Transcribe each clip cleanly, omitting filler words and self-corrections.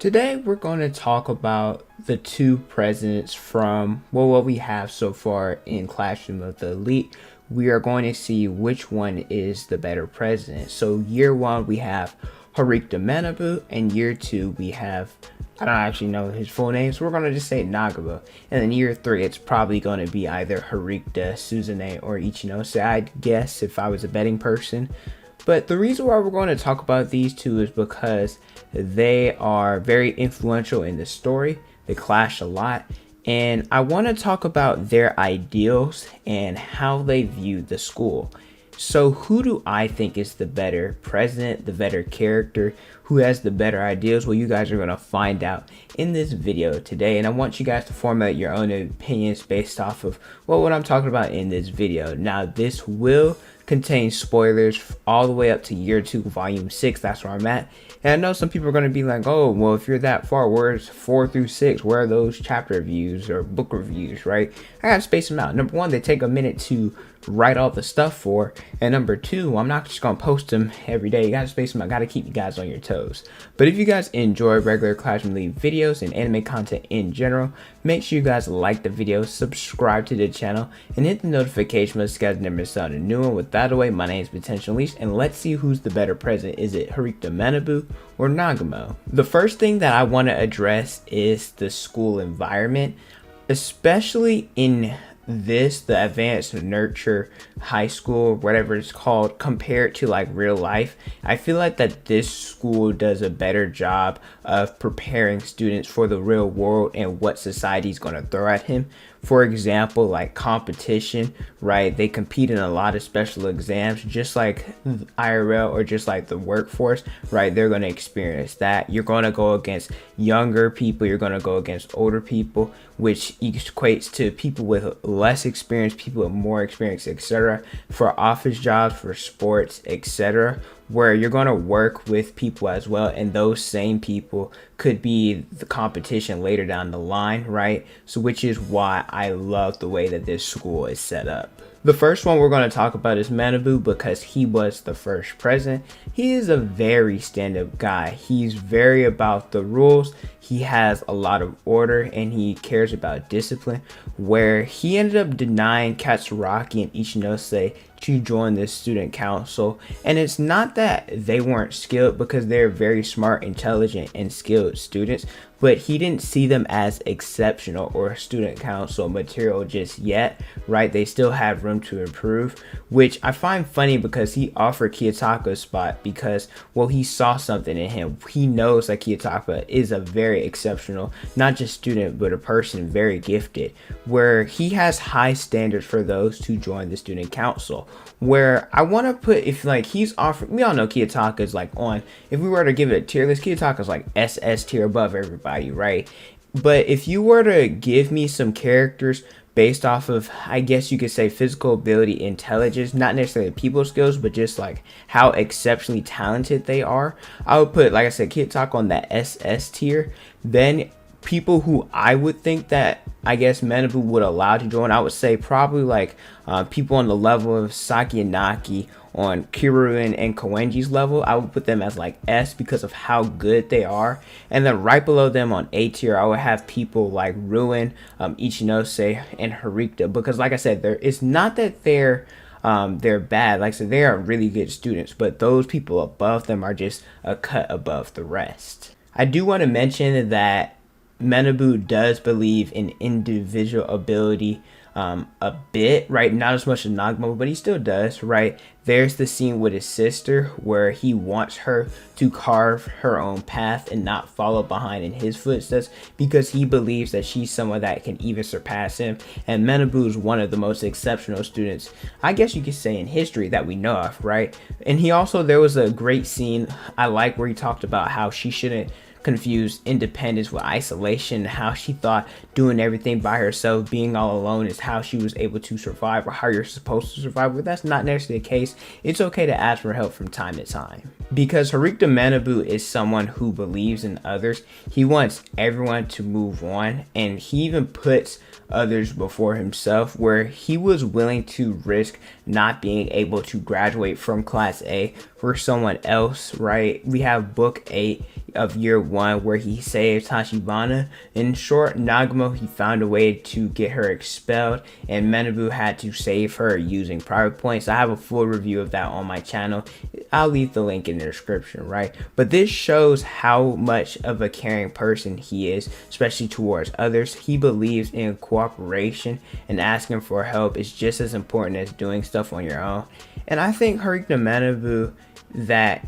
Today we're going to talk about the two presidents from what we have so far in Classroom of the Elite. We are going to see which one is the better president. So year one we have Manabu, and year two we have, I don't actually know his full name, so we're going to just say Nagumo. And then year three it's probably going to be either Suzune, or Ichinose, I'd guess if I was a betting person. But the reason why we're going to talk about these two is because they are very influential in the story. They clash a lot. And I want to talk about their ideals and how they view the school. So who do I think is the better president, the better character, who has the better ideals? Well, you guys are going to find out in this video today. And I want you guys to formulate your own opinions based off of what I'm talking about in this video. Now, this will contain spoilers all the way up to year 2 volume 6. That's where I'm at. And I know some people are going to be like, oh, well, if you're that far, where's 4 through 6? Where are those chapter reviews or book reviews, right? I gotta space them out. Number one, they take a minute to write all the stuff for, and number two, I'm not just gonna post them every day. You gotta space them out. Gotta keep you guys on your toes. But if you guys enjoy regular Classroom Elite videos and anime content in general, make sure you guys like the video, subscribe to the channel, and hit the notification bell so you guys never miss out on a new one. With that away, my name is Potential Leash, and let's see who's the better president. Is it Manabu or Nagumo? The first thing that I want to address is the school environment, especially in the advanced nurture high school, whatever it's called, compared to like real life. I feel like that this school does a better job of preparing students for the real world and what society is going to throw at him. For example, like competition, right? They compete in a lot of special exams, just like IRL or just like the workforce, right? They're going to experience that. You're going to go against younger people. You're going to go against older people, which equates to people with less experience, people with more experience, etc. For office jobs, for sports, etc., where you're going to work with people as well, and those same people could be the competition later down the line, right? So which is why I love the way that this school is set up. The first one we're going to talk about is Manabu, because he was the first president. He is a very stand-up guy. He's very about the rules. He has a lot of order and he cares about discipline, where he ended up denying Katsuragi and Ichinose to join the student council. And it's not that they weren't skilled, because they're very smart, intelligent, and skilled students, but he didn't see them as exceptional or student council material just yet, right? They still have room to improve, which I find funny because he offered Kiyotaka a spot because, well, he saw something in him. He knows that Kiyotaka is a very exceptional, not just student, but a person very gifted, where he has high standards for those to join the student council. Where I want to put, if like he's offering, we all know Kiyotaka is like on, if we were to give it a tier list, Kiyotaka is like SS tier above everybody, right? But if you were to give me some characters based off of, I guess you could say, physical ability, intelligence, not necessarily people skills, but just like how exceptionally talented they are, I would put, like I said, Kiyotaka on that SS tier. Then people who I would think that I guess Manabu would allow to join, I would say probably like people on the level of Saki and Naki, on Kiruin and Koenji's level. I would put them as like S because of how good they are. And then right below them on A tier, I would have people like Ruin, Ichinose, and Harikta, because like I said, it's not that they're bad. Like I said, they are really good students, but those people above them are just a cut above the rest. I do want to mention that Manabu does believe in individual ability a bit, right? Not as much as Nagumo, but he still does, right? There's the scene with his sister where he wants her to carve her own path and not follow behind in his footsteps, because he believes that she's someone that can even surpass him. And Manabu is one of the most exceptional students, I guess you could say, in history that we know of, right? And he also, there was a great scene I like where he talked about how she shouldn't confused independence with isolation, how she thought doing everything by herself, being all alone, is how she was able to survive, or how you're supposed to survive. But that's not necessarily the case. It's okay to ask for help from time to time, because Manabu is someone who believes in others. He wants everyone to move on, and he even puts others before himself, where he was willing to risk not being able to graduate from class A for someone else, right? We have book 8 of year one where he saved Tachibana. In short, Nagumo, he found a way to get her expelled, and Manabu had to save her using private points. I have a full review of that on my channel. I'll leave the link in the description, right? But this shows how much of a caring person he is, especially towards others. He believes in cooperation, and asking for help is just as important as doing stuff on your own. And I think Haruka Manabu, that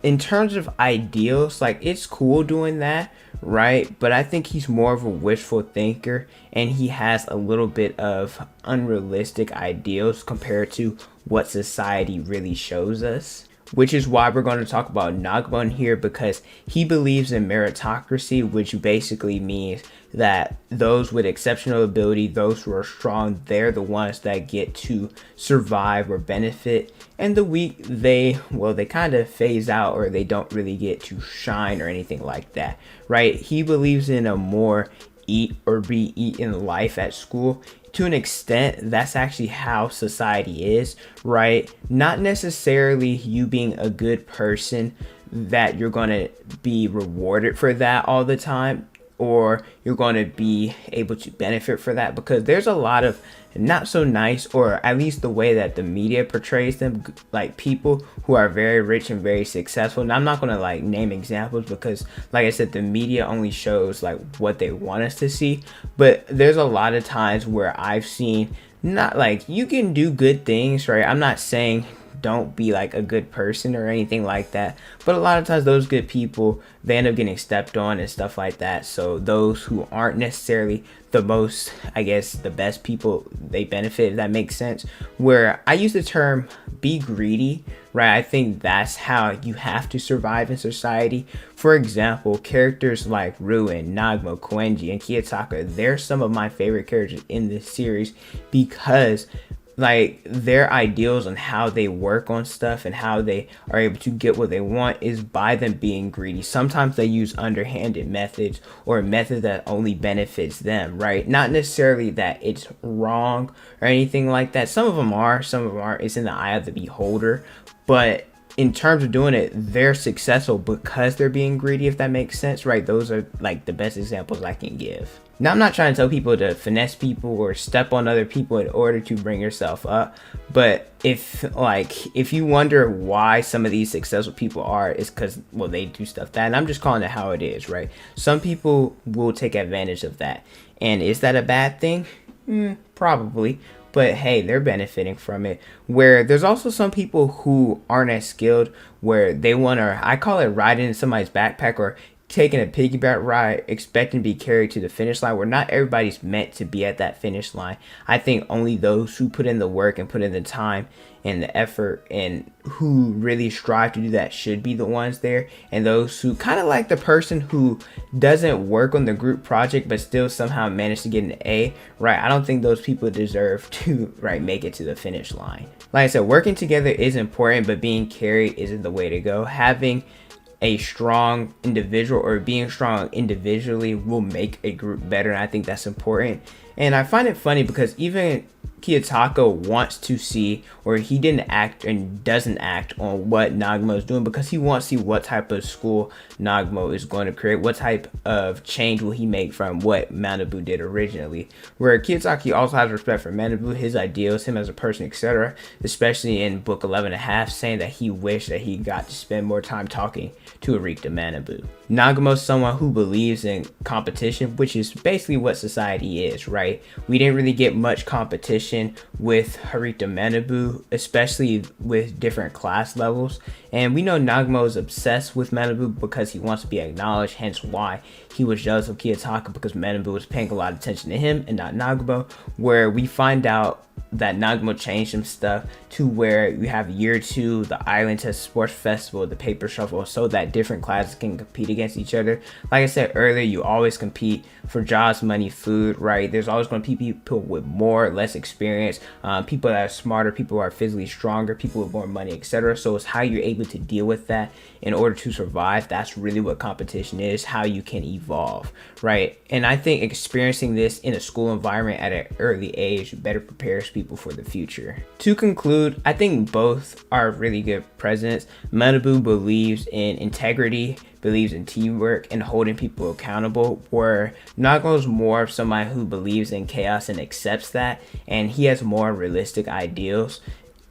in terms of ideals, like, it's cool doing that, right? But I think he's more of a wishful thinker, and he has a little bit of unrealistic ideals compared to what society really shows us. Which is why we're going to talk about Nagumo in here, because he believes in meritocracy, which basically means that those with exceptional ability, those who are strong, they're the ones that get to survive or benefit. And the weak, they kind of phase out, or they don't really get to shine or anything like that, right? He believes in a more eat or be eaten life at school. To an extent, that's actually how society is, right? Not necessarily you being a good person that you're going to be rewarded for that all the time, or you're going to be able to benefit for that, because there's a lot of not so nice, or at least the way that the media portrays them, like people who are very rich and very successful. And I'm not going to like name examples, because like I said, the media only shows like what they want us to see. But there's a lot of times where I've seen, not like, you can do good things, right? I'm not saying don't be like a good person or anything like that, but a lot of times those good people, they end up getting stepped on and stuff like that. So those who aren't necessarily the most, I guess, the best people, they benefit, if that makes sense. Where I use the term be greedy, right? I think that's how you have to survive in society. For example, characters like Ruin, Nagumo, Koenji, and Kiyotaka, they're some of my favorite characters in this series, because like their ideals on how they work on stuff and how they are able to get what they want is by them being greedy. Sometimes they use underhanded methods, or a method that only benefits them, right? Not necessarily that it's wrong or anything like that. Some of them are, some of them aren't. It's in the eye of the beholder. But in terms of doing it, they're successful because they're being greedy, if that makes sense, right? Those are like the best examples I can give. Now, I'm not trying to tell people to finesse people or step on other people in order to bring yourself up, but if you wonder why some of these successful people are, it's because, well, they do stuff that, and I'm just calling it how it is, right? Some people will take advantage of that, and is that a bad thing? Probably. But hey, they're benefiting from it. Where there's also some people who aren't as skilled, where they want to, I call it riding in somebody's backpack, or taking a piggyback ride, expecting to be carried to the finish line, where not everybody's meant to be at that finish line. I think only those who put in the work and put in the time and the effort, and who really strive to do that, should be the ones there. And those who kind of like the person who doesn't work on the group project but still somehow manage to get an A, right? I don't think those people deserve to, right, make it to the finish line. Like I said, working together is important, but being carried isn't the way to go. Having a strong individual, or being strong individually, will make a group better, and I think that's important. And I find it funny because even Kiyotaka wants to see, or he didn't act and doesn't act on what Nagumo is doing, because he wants to see what type of school Nagumo is going to create, what type of change will he make from what Manabu did originally. Where Kiyotaka also has respect for Manabu, his ideals, him as a person, etc., especially in book 11.5, saying that he wished that he got to spend more time talking to Arita Manabu. Nagumo is someone who believes in competition, which is basically what society is, right? We didn't really get much competition with Harita Manabu, especially with different class levels. And we know Nagumo is obsessed with Manabu because he wants to be acknowledged, hence why he was jealous of Kiyotaka, because Manabu was paying a lot of attention to him and not Nagumo. Where we find out that Nagumo changed some stuff to where you have year 2, the Island Test Sports Festival, the Paper Shuffle, so that different classes can compete against each other. Like I said earlier, you always compete for jobs, money, food, right? There's always going to be people with more, less experience, people that are smarter, people who are physically stronger, people with more money, etc. So it's how you're able to deal with that in order to survive. That's really what competition is, how you can evolve, right? And I think experiencing this in a school environment at an early age better prepares people for the future. To conclude, I think both are really good presidents. Manabu believes in integrity believes in teamwork and holding people accountable, where Nagumo's more of somebody who believes in chaos and accepts that, and he has more realistic ideals.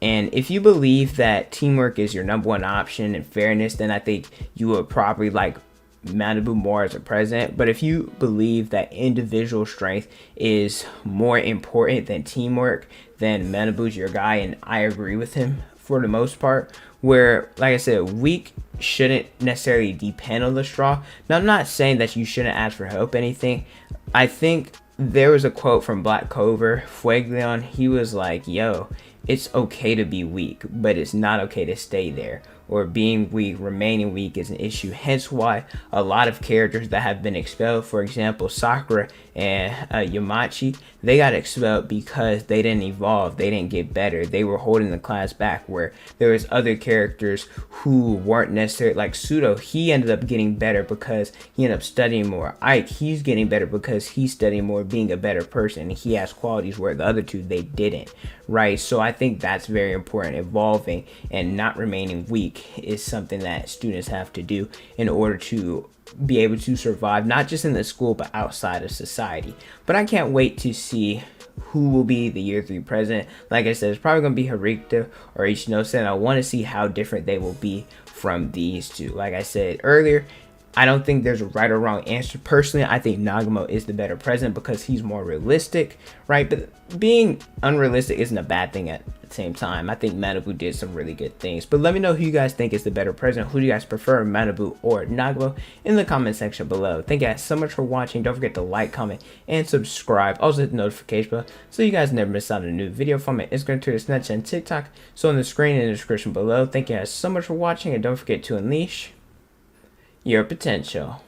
And if you believe that teamwork is your number one option and fairness, then I think you would probably like Manabu more as a president. But if you believe that individual strength is more important than teamwork, then Manabu's your guy, and I agree with him for the most part. Where, like I said, weak shouldn't necessarily depend on the straw. Now, I'm not saying that you shouldn't ask for help, anything. I think there was a quote from Black Clover, Fueglion. He was like, yo, it's okay to be weak, but it's not okay to stay there. Or being weak, remaining weak is an issue. Hence why a lot of characters that have been expelled, for example, Sakura and Yamachi, they got expelled because they didn't evolve, they didn't get better, they were holding the class back. Where there was other characters who weren't necessarily, like Sudo, he ended up getting better because he ended up studying more. Ike, he's getting better because he's studying more, being a better person. He has qualities where the other two, they didn't, right? So I think that's very important. Evolving and not remaining weak is something that students have to do in order to be able to survive, not just in the school but outside of society. But I can't wait to see who will be the year 3 president. Like I said, it's probably going to be Harikta or Ichinose, and I want to see how different they will be from these two. Like I said earlier, I don't think there's a right or wrong answer. Personally, I think Nagumo is the better president because he's more realistic, right? But being unrealistic isn't a bad thing at the same time. I think Manabu did some really good things. But let me know who you guys think is the better president. Who do you guys prefer, Manabu or Nagumo, in the comment section below. Thank you guys so much for watching. Don't forget to like, comment, and subscribe. Also hit the notification bell so you guys never miss out on a new video from my Instagram, Twitter, Snapchat, and TikTok. So on the screen in the description below. Thank you guys so much for watching, and don't forget to unleash your potential.